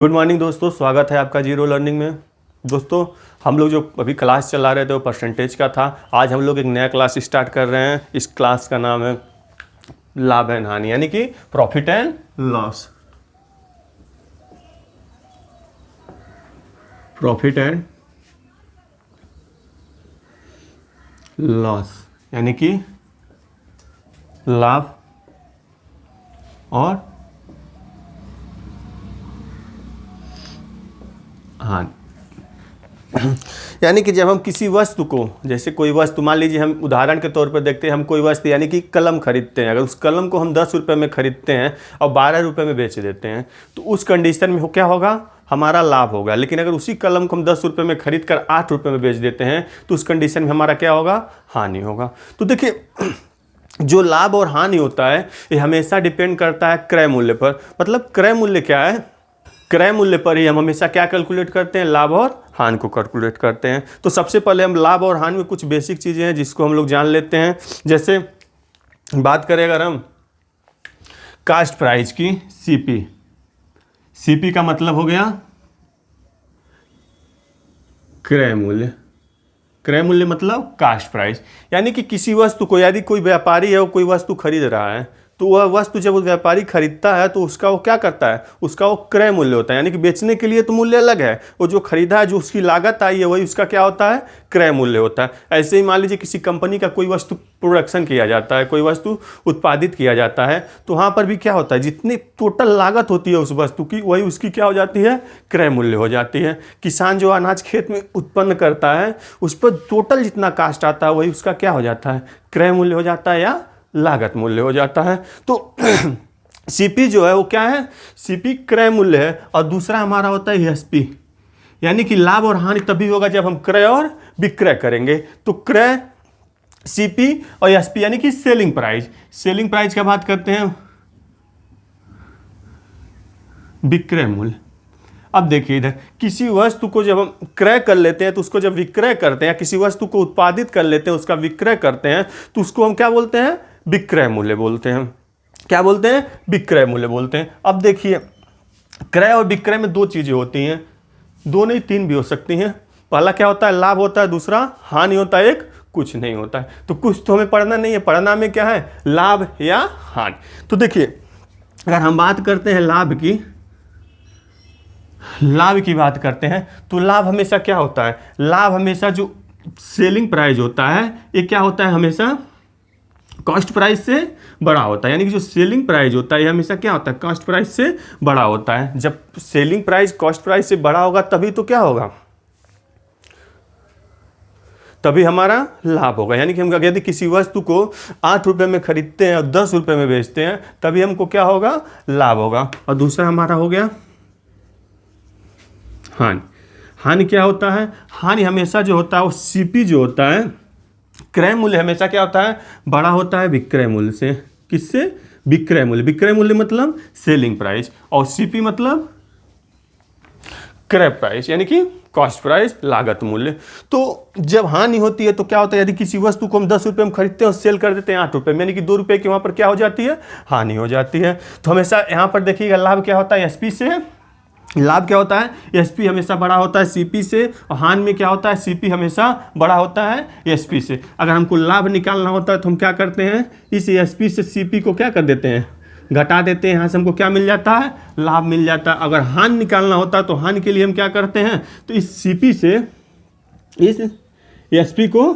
Good morning दोस्तों, स्वागत है आपका जीरो लर्निंग में। दोस्तों, हम लोग जो अभी क्लास चला रहे थे वो परसेंटेज का था। आज हम लोग एक नया क्लास स्टार्ट कर रहे हैं। इस क्लास का नाम है लाभ एंड हानि, यानी कि profit and loss. Profit and loss यानी कि लाभ और हानि। यानी कि जब हम किसी वस्तु को, जैसे कोई वस्तु, मान लीजिए हम उदाहरण के तौर पर देखते हैं, हम कोई वस्तु यानी कि कलम खरीदते हैं। अगर उस कलम को हम 10 रुपये में खरीदते हैं और 12 रुपये में बेच देते हैं तो उस कंडीशन में क्या होगा? हमारा लाभ होगा। लेकिन अगर उसी कलम को हम 10 रुपये में खरीद कर 8 रुपये में बेच देते हैं तो उस कंडीशन में हमारा क्या होगा? हानि होगा। तो देखिए, जो लाभ और हानि होता है ये हमेशा डिपेंड करता है क्रय मूल्य पर। मतलब क्रय मूल्य क्या है? क्रय मूल्य पर ही हम हमेशा क्या कैलकुलेट करते हैं? लाभ और हानि को कैलकुलेट करते हैं। तो सबसे पहले हम लाभ और हानि में कुछ बेसिक चीज़ें हैं जिसको हम लोग जान लेते हैं। जैसे बात करें अगर हम कास्ट प्राइस की, सीपी। सीपी का मतलब हो गया क्रय मूल्य। क्रय मूल्य मतलब कास्ट प्राइस। यानी कि किसी वस्तु को, यदि कोई व्यापारी है वो कोई वस्तु खरीद रहा है तो वह वस्तु जब वो व्यापारी खरीदता है तो उसका वो क्या करता है? उसका वो क्रय मूल्य होता है। यानी कि बेचने के लिए तो मूल्य अलग है, वो जो खरीदा है, जो उसकी लागत आई है, वही उसका क्या होता है? क्रय मूल्य होता है। ऐसे ही मान लीजिए किसी कंपनी का कोई वस्तु प्रोडक्शन किया जाता है, कोई वस्तु उत्पादित किया जाता है, तो वहाँ पर भी क्या होता है? जितनी टोटल लागत होती है उस वस्तु की, वही उसकी क्या हो जाती है? क्रय मूल्य हो जाती है। किसान जो अनाज खेत में उत्पन्न करता है उस पर टोटल जितना कास्ट आता है वही उसका क्या हो जाता है? क्रय मूल्य हो जाता है या लागत मूल्य हो जाता है। तो सीपी जो है वो क्या है? सीपी क्रय मूल्य है। और दूसरा हमारा होता है एसपी, यानी कि लाभ और हानि तभी होगा जब हम क्रय और विक्रय करेंगे। तो क्रय, सीपी और एसपी यानी कि सेलिंग प्राइस। सेलिंग प्राइस का बात करते हैं विक्रय मूल्य। अब देखिए इधर, किसी वस्तु को जब हम क्रय कर लेते हैं तो उसको जब विक्रय करते हैं, किसी वस्तु को उत्पादित कर लेते हैं, उसका विक्रय करते हैं, तो उसको हम क्या बोलते हैं? विक्रय मूल्य बोलते हैं। क्या बोलते हैं? विक्रय मूल्य बोलते हैं। अब देखिए, क्रय और विक्रय में दो चीजें होती हैं, दो नहीं तीन भी हो सकती हैं। पहला क्या होता है? लाभ होता है, दूसरा हानि होता है, एक कुछ नहीं होता है। तो कुछ तो हमें पढ़ना नहीं है, पढ़ना में क्या है? लाभ या हानि। तो देखिए, अगर हम बात करते हैं लाभ की बात करते हैं तो लाभ हमेशा क्या होता है? लाभ हमेशा जो सेलिंग प्राइस होता है ये क्या होता है? हमेशा कॉस्ट प्राइस से बड़ा होता है। यानी कि जो सेलिंग प्राइस होता है ये हमेशा क्या होता है? कॉस्ट प्राइस से बड़ा होता है। जब सेलिंग प्राइस कॉस्ट प्राइस से बड़ा होगा तभी तो क्या होगा? तभी हमारा लाभ होगा। यानी कि हम यदि किसी वस्तु को 8 रुपये में खरीदते हैं और 10 रुपये में बेचते हैं तभी हमको क्या होगा? लाभ होगा। और दूसरा हमारा हो गया हानि। हानि क्या होता है? हानि हमेशा जो होता है वो सीपी जो होता है, क्रय मूल्य हमेशा क्या होता है? बड़ा होता है विक्रय मूल्य से। किससे? विक्रय मूल्य। विक्रय मूल्य मतलब सेलिंग प्राइस, और सीपी मतलब क्रय प्राइस यानी कि कॉस्ट प्राइस, लागत मूल्य। तो जब हानि होती है तो क्या होता है? यदि किसी वस्तु को हम 10 रुपये में खरीदते हैं और सेल कर देते हैं 8 रुपये में, यानी कि 2 रुपये की वहाँ पर क्या हो जाती है? हानि हो जाती है। तो हमेशा यहाँ पर देखिएगा लाभ क्या होता है? एसपी से। लाभ क्या होता है? एसपी हमेशा बड़ा होता है सीपी से। और हानि में क्या होता है? सीपी हमेशा बड़ा होता है एसपी से। अगर हमको लाभ निकालना होता है तो हम क्या करते हैं? इस एसपी से सीपी को क्या कर देते हैं? घटा देते हैं। यहाँ से हमको क्या मिल जाता है? लाभ मिल जाता है। अगर हानि निकालना होता है तो हानि के लिए हम क्या करते हैं? तो इस सीपी से इस एसपी को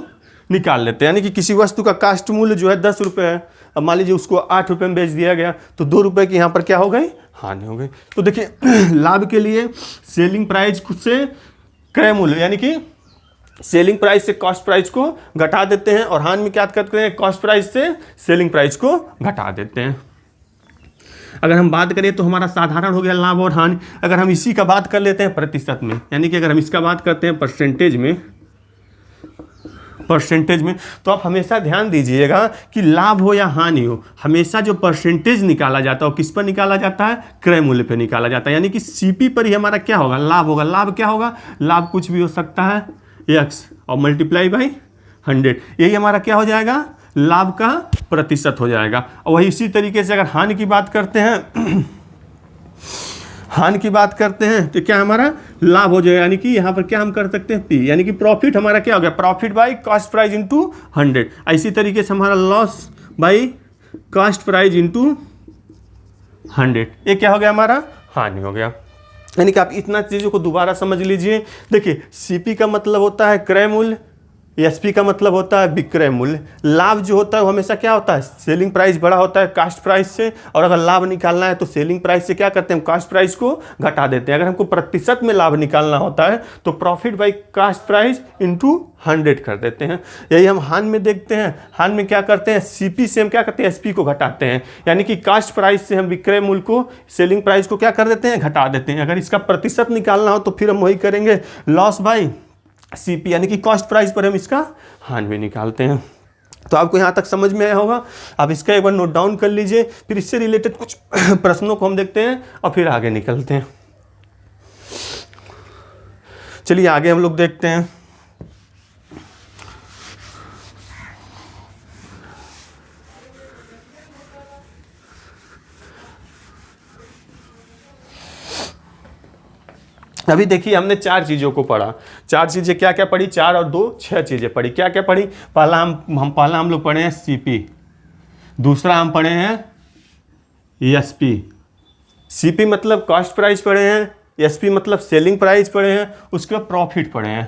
निकाल लेते हैं। यानी कि किसी वस्तु का कास्ट मूल्य जो है 10 रुपये है, अब मान लीजिए उसको 8 रुपये में बेच दिया गया तो 2 रुपये की यहाँ पर क्या हो गई? हानि हो गई। तो देखिए, लाभ के लिए सेलिंग प्राइस से क्रय मूल्य यानी कि सेलिंग प्राइस से कॉस्ट प्राइस को घटा देते हैं, और हानि में क्या करते हैं? कॉस्ट प्राइस से सेलिंग प्राइस को घटा देते हैं। अगर हम बात करें तो हमारा साधारण हो गया लाभ और हानि। अगर हम इसी का बात कर लेते हैं प्रतिशत में, यानी कि अगर हम इसका बात करते हैं परसेंटेज में, तो आप हमेशा ध्यान दीजिएगा कि लाभ हो या हानि हो, हमेशा जो परसेंटेज निकाला जाता है वो किस पर निकाला जाता है? क्रय मूल्य पर निकाला जाता है। यानी कि सीपी पर ही हमारा क्या होगा? लाभ होगा। लाभ क्या होगा? लाभ कुछ भी हो सकता है एक्स और मल्टीप्लाई बाई 100, यही हमारा क्या हो जाएगा? लाभ का प्रतिशत हो जाएगा। और वही इसी तरीके से अगर हानि की बात करते हैं हानि की बात करते हैं तो क्या हमारा लाभ हो जाएगा, यानी कि यहाँ पर क्या हम कर सकते हैं पी, यानी कि प्रॉफिट हमारा क्या हो गया, profit by cost price into 100। इसी तरीके से हमारा loss by cost price into 100, ये क्या हो गया हमारा हानि हो गया। यानी कि आप इतना चीज़ों को दोबारा समझ लीजिए। देखिए सीपी का मतलब होता है क्रय मूल्य, एसपी का मतलब होता है विक्रय मूल्य। लाभ जो होता है वो हमेशा क्या होता है, सेलिंग प्राइस बड़ा होता है कास्ट प्राइस से, और अगर लाभ निकालना है तो सेलिंग प्राइस से क्या करते हैं, कास्ट प्राइस को घटा देते हैं। अगर हमको प्रतिशत में लाभ निकालना होता है तो profit by cost price into 100 कर देते हैं। यही हम हानि में देखते हैं, हानि में क्या करते हैं, सीपी से हम क्या करते हैं, एसपी को घटाते हैं, यानी कि कास्ट प्राइस से हम विक्रय मूल्य को, सेलिंग प्राइस को क्या कर देते हैं, घटा देते हैं। अगर इसका प्रतिशत निकालना हो तो फिर हम वही करेंगे, लॉस बाई सीपी, यानी कि कॉस्ट प्राइस पर हम इसका हानि में निकालते हैं। तो आपको यहाँ तक समझ में आया होगा। आप इसका एक बार नोट डाउन कर लीजिए, फिर इससे रिलेटेड कुछ प्रश्नों को हम देखते हैं और फिर आगे निकलते हैं। चलिए आगे हम लोग देखते हैं। अभी देखिए हमने 4 चीज़ों को पढ़ा। 4 चीज़ें क्या क्या पढ़ी, 4 और 2 6 चीज़ें पढ़ी। क्या क्या पढ़ी, पहला हम लोग पढ़े हैं सीपी, दूसरा हम पढ़े हैं एसपी। सीपी मतलब कॉस्ट प्राइस पढ़े हैं, एसपी मतलब सेलिंग प्राइस पढ़े हैं, उसके बाद प्रॉफिट पढ़े हैं,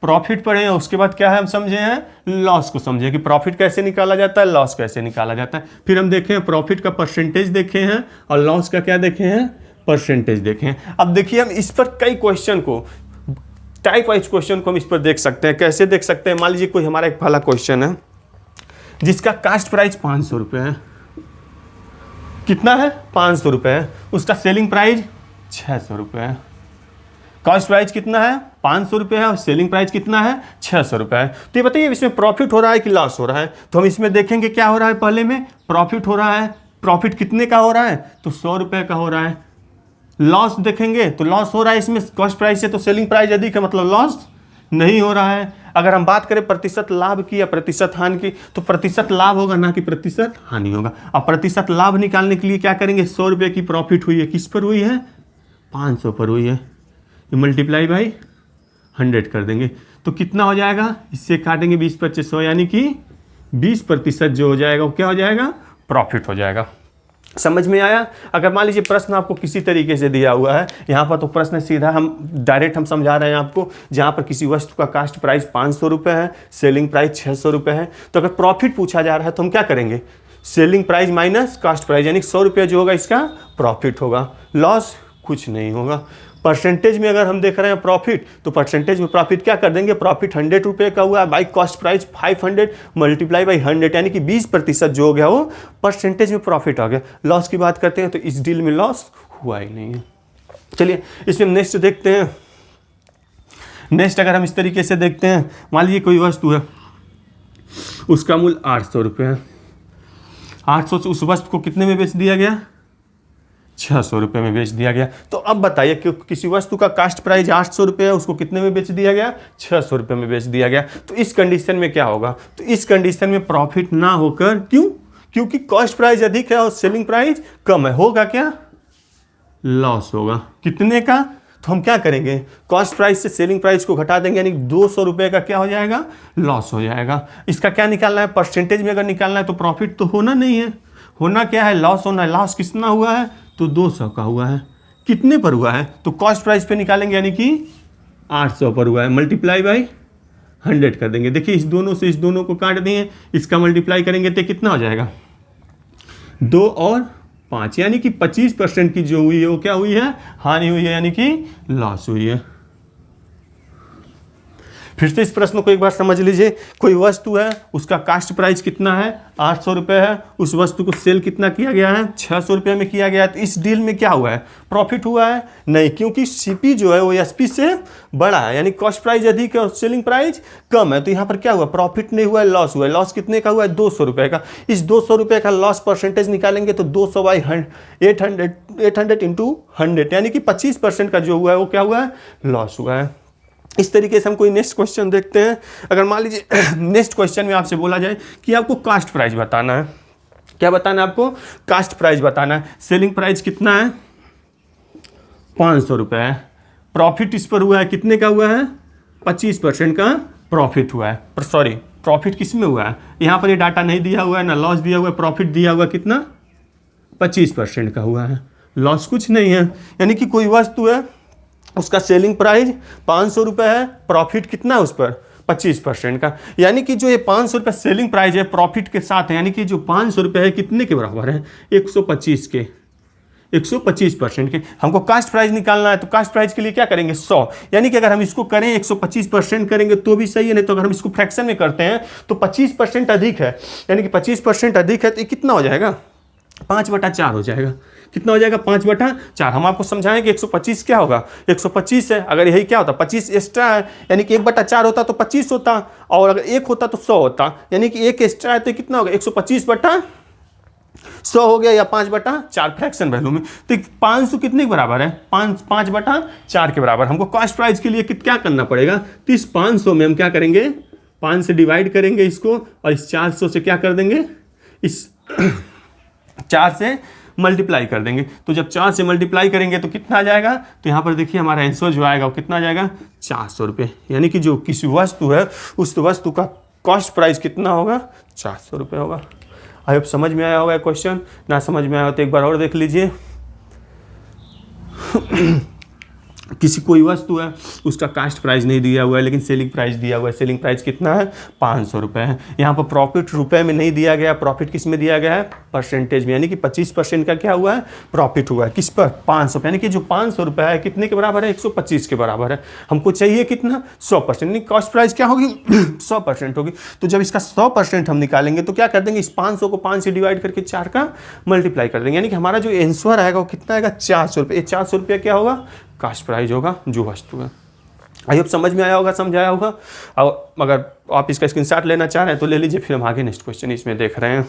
प्रॉफिट पढ़े हैं। उसके बाद क्या है, हम समझे हैं लॉस को, समझे कि प्रॉफिट कैसे निकाला जाता है, लॉस कैसे निकाला जाता है। फिर हम देखे हैं प्रॉफिट का परसेंटेज देखे हैं और लॉस का क्या देखे हैं, परसेंटेज देखें। अब देखिए हम इस पर कई क्वेश्चन को, टाइप वाइज क्वेश्चन को हम इस पर देख सकते हैं। कैसे देख सकते हैं, मान लीजिए कोई हमारा एक पहला क्वेश्चन है जिसका कास्ट प्राइस 500 रुपये है, कितना है 500 रुपये है, उसका सेलिंग प्राइस 600 रुपये है। कॉस्ट प्राइस कितना है 500 रुपये है और सेलिंग प्राइस कितना है 600 रुपये है। तो ये बताइए इसमें प्रॉफिट हो रहा है कि लॉस हो रहा है। तो हम इसमें देखेंगे क्या हो रहा है, पहले में प्रॉफिट हो रहा है। प्रॉफिट कितने का हो रहा है, तो 100 रुपये का हो रहा है। लॉस देखेंगे तो लॉस हो रहा है इसमें कॉस्ट प्राइस से, तो सेलिंग प्राइस अधिक है, मतलब लॉस नहीं हो रहा है। अगर हम बात करें प्रतिशत लाभ की या प्रतिशत हानि की, तो प्रतिशत लाभ होगा ना कि प्रतिशत हानि होगा। अब प्रतिशत लाभ निकालने के लिए क्या करेंगे, 100 रुपये की प्रॉफिट हुई है, किस पर हुई है, 500 पर हुई है, मल्टीप्लाई बाई 100 कर देंगे तो कितना हो जाएगा, इससे काटेंगे 20-25 100, यानी कि 20% जो हो जाएगा वो क्या हो जाएगा, प्रॉफिट हो जाएगा। समझ में आया। अगर मान लीजिए प्रश्न आपको किसी तरीके से दिया हुआ है, यहाँ पर तो प्रश्न सीधा हम डायरेक्ट हम समझा रहे हैं आपको, जहाँ पर किसी वस्तु का कास्ट प्राइस 500 रुपये है, सेलिंग प्राइस 600 रुपये है, तो अगर प्रॉफिट पूछा जा रहा है तो हम क्या करेंगे, selling price minus cost price, यानी 100 रुपये जो होगा इसका प्रॉफिट होगा, लॉस कुछ नहीं होगा। परसेंटेज में अगर हम देख रहे हैं प्रॉफिट, तो परसेंटेज में प्रॉफिट क्या कर देंगे, प्रॉफिट 100 रुपये का हुआ by cost price 500 multiply by 100, यानी कि 20% जो हो गया वो परसेंटेज में प्रॉफिट आ गया। लॉस की बात करते हैं तो इस डील में लॉस हुआ ही नहीं है। चलिए इसमें नेक्स्ट देखते हैं। नेक्स्ट अगर हम इस तरीके से देखते हैं, मान लीजिए कोई वस्तु है, उसका मूल्य 800 रुपये है, 800 से उस वस्तु को कितने में बेच दिया गया, 600 रुपये में बेच दिया गया। तो अब बताइए कि किसी वस्तु का कास्ट प्राइस 800 रुपये है, उसको कितने में बेच दिया गया, 600 रुपये में बेच दिया गया। तो इस कंडीशन में क्या होगा, तो इस कंडीशन में प्रॉफिट ना होकर, क्यों, क्योंकि कॉस्ट प्राइस अधिक है और सेलिंग प्राइस कम है, होगा क्या, लॉस होगा। कितने का, तो हम क्या करेंगे, कॉस्ट प्राइस से सेलिंग प्राइस को घटा देंगे, यानी 200 रुपये का क्या हो जाएगा, लॉस हो जाएगा। इसका क्या निकालना है, परसेंटेज में अगर निकालना है तो प्रॉफिट तो होना नहीं है, होना क्या है, लॉस होना है। लॉस कितना हुआ है, तो 200 का हुआ है। कितने पर हुआ है, तो कॉस्ट प्राइस पे निकालेंगे, यानी कि 800 पर हुआ है, मल्टीप्लाई बाई 100 कर देंगे। देखिए इस दोनों से इस दोनों को काट देंगे, इसका मल्टीप्लाई करेंगे तो कितना हो जाएगा, 2 और 5, यानी कि 25% की जो हुई है वो क्या हुई है, हानि हुई है, यानी कि लॉस हुई है। फिर से इस प्रश्न को एक बार समझ लीजिए। कोई वस्तु है, उसका कास्ट प्राइस कितना है, 800 रुपये है, उस वस्तु को सेल कितना किया गया है, 600 रुपये में किया गया है। तो इस डील में क्या हुआ है, प्रॉफिट हुआ है नहीं, क्योंकि सीपी जो है वो एसपी से बड़ा है, यानी कॉस्ट प्राइस अधिक है और सेलिंग प्राइस कम है। तो यहाँ पर क्या हुआ, प्रॉफिट नहीं हुआ है, लॉस हुआ है। लॉस कितने का हुआ है, 200 रुपये का। इस 200 रुपये का लॉस परसेंटेज निकालेंगे तो 200 बाई 800 इंटू 100, यानी कि 25% का जो हुआ है वो क्या हुआ है, लॉस हुआ है। इस तरीके से हम कोई नेक्स्ट क्वेश्चन देखते हैं। अगर मान लीजिए नेक्स्ट क्वेश्चन में आपसे बोला जाए कि आपको कास्ट प्राइस बताना है, क्या बताना है आपको, कास्ट प्राइस बताना है। सेलिंग प्राइस कितना है 500 रुपये है। प्रॉफिट इस पर हुआ है, कितने का हुआ है? 25% का प्रॉफिट हुआ है। पर सॉरी, प्रॉफिट किस में हुआ है? यहाँ पर ये डाटा नहीं दिया हुआ है, ना लॉस दिया हुआ है। प्रॉफिट दिया हुआ कितना? 25% का हुआ है, लॉस कुछ नहीं है। यानी कि कोई वस्तु है, उसका सेलिंग प्राइस 500 रुपये है, प्रॉफिट कितना है उस पर? 25% का। यानी कि जो ये 500 रुपये सेलिंग प्राइस है प्रॉफिट के साथ है, यानी कि जो 500 रुपये है कितने के बराबर है? 125 के, 125% के। हमको कास्ट प्राइस निकालना है, तो कास्ट प्राइस के लिए क्या करेंगे? 100। यानी कि अगर हम इसको करें 125% करेंगे तो भी सही है, नहीं तो अगर हम इसको फ्रैक्शन में करते हैं तो 25% अधिक है, यानी कि 25% अधिक है तो ये कितना हो जाएगा? 5/4 हो जाएगा। कितना हो जाएगा? 5/4। हम आपको समझाएं कि 125 क्या होगा? 125 है, अगर यही क्या होता? 25 एक्स्ट्रा है, यानी कि 1/4 होता तो 25 होता, और अगर 1 होता तो 100 होता, यानी कि 1 एक्स्ट्रा है तो कितना होगा? 125/100 हो गया, या 5/4 फ्रैक्शन वैल्यू में। तो 500 कितने के बराबर है? 5/4 के बराबर। हमको कॉस्ट प्राइस के लिए क्या करना पड़ेगा? तो इस 500 में हम क्या करेंगे? 5 से डिवाइड करेंगे इसको, और इस 400 से क्या कर देंगे? इस 4 से मल्टीप्लाई कर देंगे। तो जब 4 से मल्टीप्लाई करेंगे तो कितना आ जाएगा? तो यहाँ पर देखिए हमारा आंसर जो आएगा वो कितना आ जाएगा? 400 रुपये। यानी कि जो किसी वस्तु है उस वस्तु का कॉस्ट प्राइस कितना होगा? 400 रुपये होगा। आई होप समझ में आया होगा क्वेश्चन। ना समझ में आया तो एक बार और देख लीजिए। किसी कोई वस्तु है, उसका कास्ट प्राइस नहीं दिया हुआ है लेकिन सेलिंग प्राइस दिया हुआ है। सेलिंग प्राइस कितना है? 500 रुपये है। यहाँ पर प्रॉफिट रुपए में नहीं दिया गया, प्रॉफिट किस में दिया गया है? परसेंटेज में। यानी कि 25% का क्या हुआ है? प्रॉफिट हुआ है। किस पर? 500। यानी कि जो 500 रुपये है कितने के बराबर है? 125 के बराबर है। हमको चाहिए कितना? 100%। यानी कॉस्ट प्राइस क्या होगी? 100% होगी। तो जब इसका 100% हम निकालेंगे तो क्या कर देंगे? इस 500 को 5 से डिवाइड करके 4 का मल्टीप्लाई कर देंगे। यानी कि हमारा जो आंसर आएगा वो कितना आएगा? 400 रुपये। ये 400 रुपये क्या होगा? कास्ट प्राइस होगा जो वस्तु है। आई होप समझ में आया होगा, समझाया होगा। और अगर आप इसका स्क्रीनशॉट लेना चाह रहे हैं तो ले लीजिए, फिर हम आगे नेक्स्ट क्वेश्चन इसमें देख रहे हैं।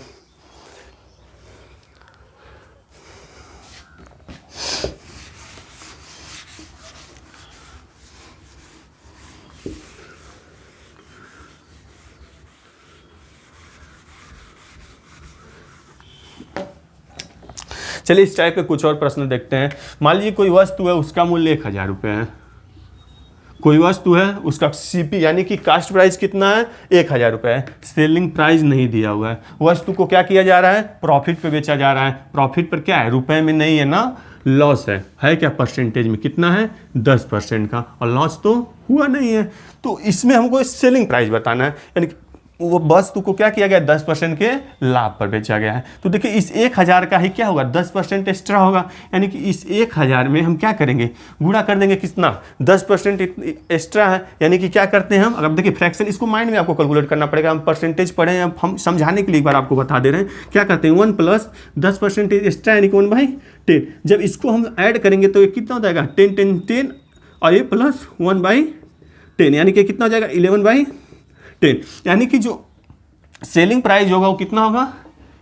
चलिए इस टाइप के कुछ और प्रश्न देखते हैं। मान लीजिए कोई वस्तु है, उसका मूल्य 1000 रुपये है। कोई वस्तु है, उसका सीपी यानी कि कास्ट प्राइस कितना है? 1000 रुपये है। सेलिंग प्राइस नहीं दिया हुआ है। वस्तु को क्या किया जा रहा है? प्रॉफिट पे बेचा जा रहा है। प्रॉफिट पर क्या है? रुपए में नहीं है ना, लॉस है क्या? परसेंटेज में कितना है? 10% का, और लॉस तो हुआ नहीं है। तो इसमें हमको सेलिंग प्राइस बताना है, यानी कि वो वस्तु को क्या किया गया? 10% के लाभ पर बेचा गया है। तो देखिए इस 1000 का ही क्या होगा? 10% एक्स्ट्रा होगा। यानी कि इस 1000 में हम क्या करेंगे? गुणा कर देंगे। कितना? 10% एक्स्ट्रा है, यानी कि क्या करते हैं हम? अगर देखिए फ्रैक्शन, इसको माइंड में आपको कैलकुलेट करना पड़ेगा। हम परसेंटेज पढ़े हैं, हम समझाने के लिए एक बार आपको बता दे रहे हैं। क्या करते हैं? 1 + 10% एक्स्ट्रा यानी कि 1/10। जब इसको हम ऐड करेंगे तो ये कितना हो जाएगा? 10 10 10, और ये प्लस 1/10, यानी कि कितना हो जाएगा? 11/10। यानी कि जो सेलिंग प्राइस होगा वो कितना होगा?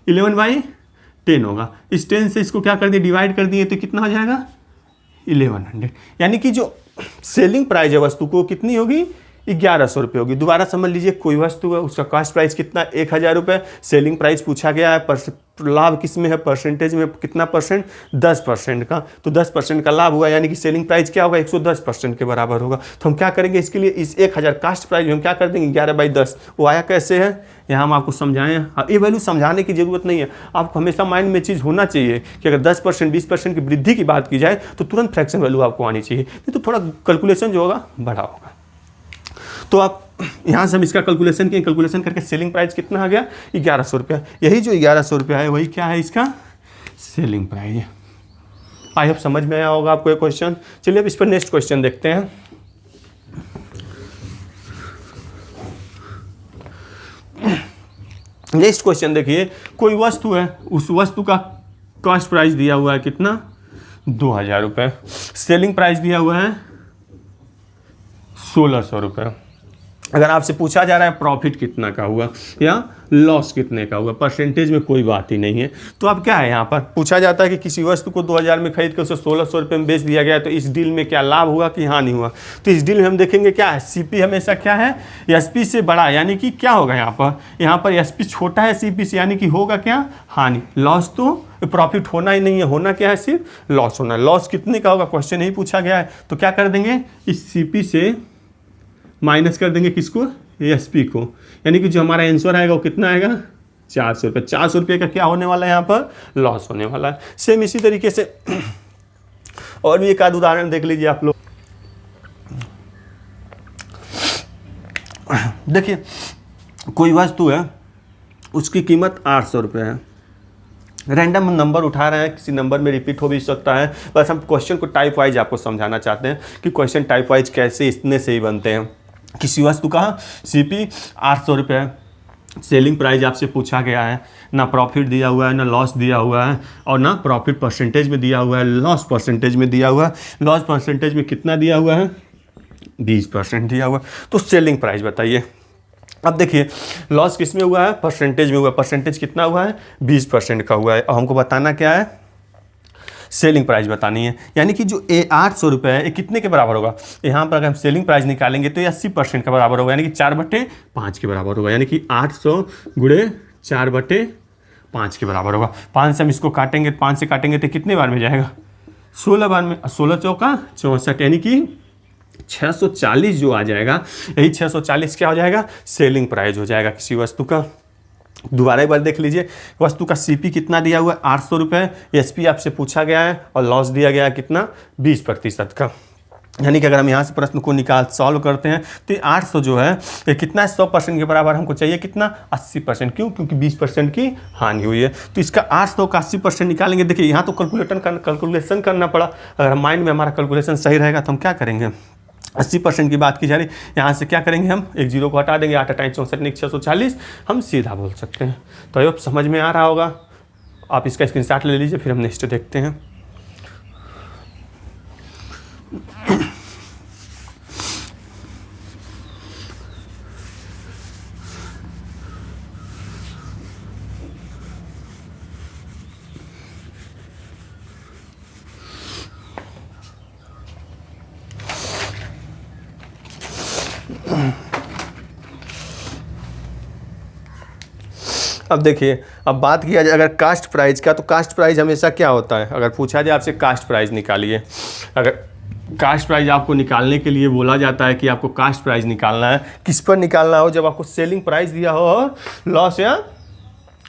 11/10 होगा। इस 10 से इसको क्या कर दिए? डिवाइड कर दिए, तो कितना हो जाएगा? 1100। यानी कि जो सेलिंग प्राइस है वस्तु को कितनी होगी? 1100 रुपये होगी। दोबारा समझ लीजिए, कोई वस्तु है, उसका कास्ट प्राइस कितना? 1000 रुपये। सेलिंग प्राइस पूछा गया है, लाभ किस में है? परसेंटेज में। कितना परसेंट? 10% का। तो 10% का लाभ हुआ, यानी कि सेलिंग प्राइस क्या होगा? 110% के बराबर होगा। तो हम क्या करेंगे इसके लिए? इस 1000 कास्ट प्राइस में हम क्या कर देंगे? 11/10। वो आया कैसे है? यहाँ हम आपको समझाएं। ये वैल्यू समझाने की जरूरत नहीं है, आपको हमेशा माइंड में चीज़ होना चाहिए कि अगर 10% 20% की वृद्धि की बात की जाए तो तुरंत फ्रैक्शन वैल्यू आपको आनी चाहिए, नहीं तो थोड़ा कैलकुलेशन जो होगा बड़ा होगा। तो आप यहाँ से हम इसका कैलकुलेशन किए, कैलकुलेशन करके सेलिंग प्राइस कितना आ गया? 1100 रुपया। यही जो 1100 रुपया है वही क्या है? इसका सेलिंग प्राइस है। आई होप समझ में आया होगा आपको ये क्वेश्चन। चलिए अब इस पर नेक्स्ट क्वेश्चन देखते हैं। नेक्स्ट क्वेश्चन देखिए, कोई वस्तु है, उस वस्तु का कॉस्ट प्राइस दिया हुआ है कितना? 2000 रुपये। सेलिंग प्राइस दिया हुआ है 1600 रुपये। अगर आपसे पूछा जा रहा है प्रॉफिट कितना का हुआ या लॉस कितने का हुआ, परसेंटेज में कोई बात ही नहीं है। तो अब क्या है, यहाँ पर पूछा जाता है कि किसी वस्तु को 2000 में खरीद कर उसे 1600 रुपये में बेच दिया गया, तो इस डील में क्या लाभ हुआ कि हानि हुआ। तो इस डील में हम देखेंगे क्या है, सीपी हमेशा क्या है, एसपी से बड़ा, यानी कि क्या होगा यहाँ पर एसपी छोटा है सीपी से, यानी कि होगा क्या, हानि। लॉस तो प्रॉफिट होना ही नहीं है, होना क्या है, सिर्फ लॉस होना। लॉस कितने का होगा, क्वेश्चन यही पूछा गया है। तो क्या कर देंगे, इस सीपी से माइनस कर देंगे किसको, एसपी को, यानी कि जो हमारा आंसर आएगा वो कितना आएगा, 400 रुपये। 400 रुपये का क्या होने वाला है, यहाँ पर लॉस होने वाला है। सेम इसी तरीके से और भी एक आध उदाहरण देख लीजिए आप लोग। देखिए कोई वस्तु है, उसकी कीमत 800 रुपये है। रैंडम नंबर उठा रहे हैं, किसी नंबर में रिपीट हो भी सकता है, बस हम क्वेश्चन को टाइप वाइज आपको समझाना चाहते हैं कि क्वेश्चन टाइप वाइज कैसे इतने से ही बनते हैं। किसी वस्तु का सीपी 800 रुपये है, सेलिंग प्राइस आपसे पूछा गया है, ना प्रॉफिट दिया हुआ है ना लॉस दिया हुआ है, और ना प्रॉफिट परसेंटेज में दिया हुआ है, लॉस परसेंटेज में दिया हुआ है। लॉस परसेंटेज में कितना दिया हुआ है, 20% दिया हुआ है। तो सेलिंग प्राइस बताइए। अब देखिए लॉस किस में हुआ है, परसेंटेज में हुआ है। परसेंटेज कितना हुआ है, 20% का हुआ है, और हमको बताना क्या है, सेलिंग प्राइस बतानी है। यानी कि जो 800 रुपये है ये कितने के बराबर होगा, यहाँ पर अगर हम सेलिंग प्राइस निकालेंगे तो ये 80% का बराबर होगा, यानी कि 4/5 के बराबर होगा, यानी कि 800 गुणे 4/5 के बराबर होगा। 5 से हम इसको काटेंगे, 5 से काटेंगे तो कितने बार में जाएगा, 16 बार में। 16 चौका 64, यानी कि 640 जो आ जाएगा, यही 640 क्या हो जाएगा, सेलिंग प्राइस हो जाएगा किसी वस्तु का। दोबारा एक बार देख लीजिए, वस्तु का सीपी कितना दिया हुआ है, 800 रुपये, एसपी आपसे पूछा गया है, और लॉस दिया गया है कितना, 20% का। यानी कि अगर हम यहाँ से प्रश्न को सॉल्व करते हैं तो 800 जो है ये कितना है, 100% के बराबर हमको चाहिए कितना, 80%। क्यों, क्योंकि 20% की हानि हुई है। तो इसका 800 का 80% निकालेंगे। देखिए यहाँ तो कैलकुलेशन करना पड़ा, अगर माइंड में हमारा कैलकुलेशन सही रहेगा तो हम क्या करेंगे, 80% की बात की जा रही, यहाँ से क्या करेंगे, हम एक जीरो को हटा देंगे, 8 8 64 640, हम सीधा बोल सकते हैं। तो अब समझ में आ रहा होगा, आप इसका स्क्रीनशॉट ले लीजिए, फिर हम नेक्स्ट देखते हैं। अब देखिए, अब बात किया जाए अगर कास्ट प्राइस का, तो कास्ट प्राइस हमेशा क्या होता है, अगर पूछा जाए आपसे कास्ट प्राइस निकालिए, अगर कास्ट प्राइस आपको निकालने के लिए बोला जाता है कि आपको कास्ट प्राइस निकालना है, किस पर निकालना हो, जब आपको सेलिंग प्राइस दिया हो और लॉस या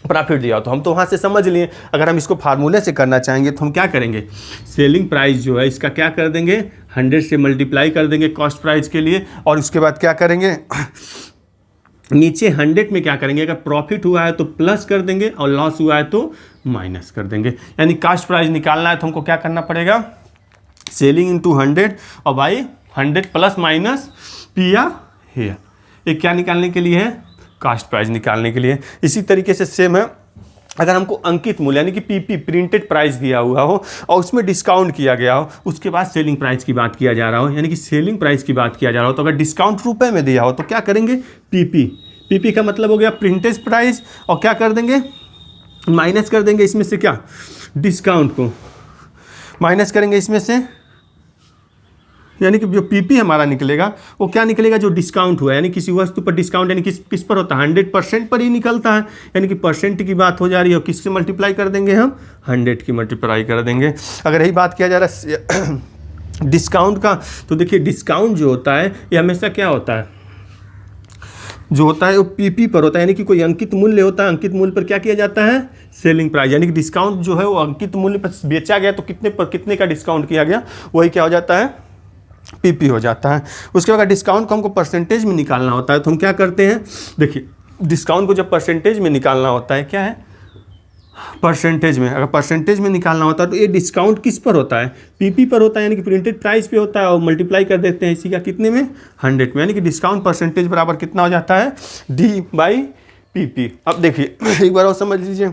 प्रॉफिट दिया हो। तो हम तो वहाँ से समझ लिए, अगर हम इसको फार्मूले से करना चाहेंगे तो हम क्या करेंगे, सेलिंग प्राइस जो है इसका क्या कर देंगे, 100 से मल्टीप्लाई कर देंगे कॉस्ट प्राइस के लिए, और उसके बाद क्या करेंगे, नीचे 100 में क्या करेंगे, अगर प्रॉफिट हुआ है तो प्लस कर देंगे और लॉस हुआ है तो माइनस कर देंगे। यानी कास्ट प्राइस निकालना है तो हमको क्या करना पड़ेगा, सेलिंग इंटू 100 और बाई 100 प्लस माइनस पी या हेयर, ये क्या निकालने के लिए है, कास्ट प्राइस निकालने के लिए। इसी तरीके से सेम है, अगर हमको अंकित मूल्य यानी कि पीपी प्रिंटेड प्राइस दिया हुआ हो और उसमें डिस्काउंट किया गया हो, उसके बाद सेलिंग प्राइस की बात किया जा रहा हो, यानी कि सेलिंग प्राइस की बात किया जा रहा हो, तो अगर डिस्काउंट रुपए में दिया हो तो क्या करेंगे, पीपी। पीपी का मतलब हो गया प्रिंटेड प्राइस, और क्या कर देंगे, माइनस कर देंगे इसमें से क्या, डिस्काउंट को माइनस करेंगे इसमें से, यानी कि जो पीपी हमारा निकलेगा वो क्या निकलेगा, जो डिस्काउंट हुआ, यानी किसी वस्तु पर डिस्काउंट यानी किस पर होता है, 100% पर ही निकलता है, यानी कि परसेंट की बात हो जा रही है, और किससे मल्टीप्लाई कर देंगे हम, 100 की मल्टीप्लाई कर देंगे। अगर यही बात किया जा रहा है डिस्काउंट का, तो देखिए डिस्काउंट जो होता है ये हमेशा क्या होता है, जो होता है वो पीपी पर होता है, यानी कि कोई अंकित मूल्य होता है, अंकित मूल्य पर क्या किया जाता है, सेलिंग प्राइस, यानी कि डिस्काउंट जो है वो अंकित मूल्य पर बेचा गया तो कितने पर कितने का डिस्काउंट किया गया, वही क्या हो जाता है, पीपी हो जाता है। उसके बाद डिस्काउंट को हमको परसेंटेज में निकालना होता है, तो हम क्या करते हैं, देखिए डिस्काउंट को जब परसेंटेज में निकालना होता है, क्या है, परसेंटेज में, अगर परसेंटेज में निकालना होता है तो ये डिस्काउंट किस पर होता है, पीपी पर होता है, यानी कि प्रिंटेड प्राइस पे होता है, और मल्टीप्लाई कर देते हैं इसी का कितने में, 100 में, यानी कि डिस्काउंट परसेंटेज बराबर कितना हो जाता है, डी बाई पीपी। अब देखिए एक बार और समझ लीजिए,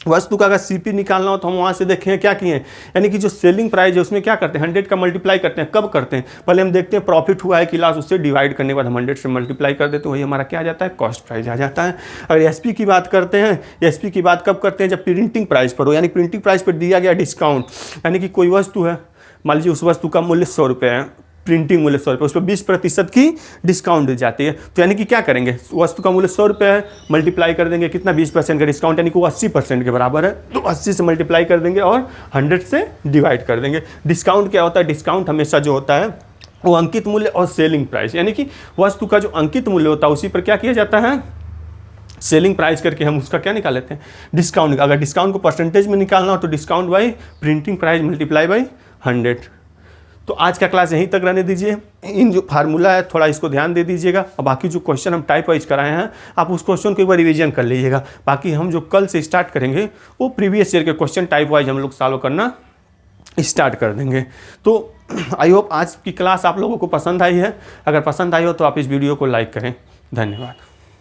वस्तु का अगर सीपी निकालना हो तो हम वहाँ से देखें क्या किए हैं, यानी कि जो सेलिंग प्राइस है उसमें क्या करते हैं 100 का मल्टीप्लाई करते हैं। कब करते हैं, पहले हम देखते हैं प्रॉफिट हुआ है कि लॉस, उससे डिवाइड करने के बाद हम 100 से मल्टीप्लाई कर देते हैं, वही हमारा क्या आ जाता है, कॉस्ट प्राइस आ जाता है। अगर एसपी की बात करते हैं, एसपी की बात कब करते हैं, जब प्रिंटिंग प्राइस पर हो, यानी प्रिंटिंग प्राइस पर दिया गया डिस्काउंट, यानी कि कोई वस्तु है, मान लीजिए उस वस्तु का मूल्य 100 रुपये है, प्रिंटिंग मूल्य 100 रुपये, उस पर 20% की डिस्काउंट दी जाती है। तो यानी कि क्या करेंगे, वस्तु का मूल्य 100 रुपये है, मल्टीप्लाई कर देंगे कितना, 20% का डिस्काउंट, यानी कि वो 80% के बराबर है, तो 80 से मल्टीप्लाई कर देंगे और 100 से डिवाइड कर देंगे। डिस्काउंट क्या होता है, डिस्काउंट हमेशा जो होता है वो अंकित मूल्य और सेलिंग प्राइस, यानी कि वस्तु का जो अंकित मूल्य होता है उसी पर क्या किया जाता है, सेलिंग प्राइस करके हम उसका क्या निकाल लेते हैं, डिस्काउंट। अगर डिस्काउंट को परसेंटेज में निकालना हो तो discount by printing price multiply by 100। तो आज का क्लास यहीं तक रहने दीजिए। इन जो फार्मूला है थोड़ा इसको ध्यान दे दीजिएगा, और बाकी जो क्वेश्चन हम टाइप वाइज कराए हैं आप उस क्वेश्चन को एक बार रिवीजन कर लीजिएगा। बाकी हम जो कल से स्टार्ट करेंगे वो प्रीवियस ईयर के क्वेश्चन टाइप वाइज हम लोग सॉल्व करना स्टार्ट कर देंगे। तो आई होप आज की क्लास आप लोगों को पसंद आई है। अगर पसंद आई हो तो आप इस वीडियो को लाइक करें। धन्यवाद।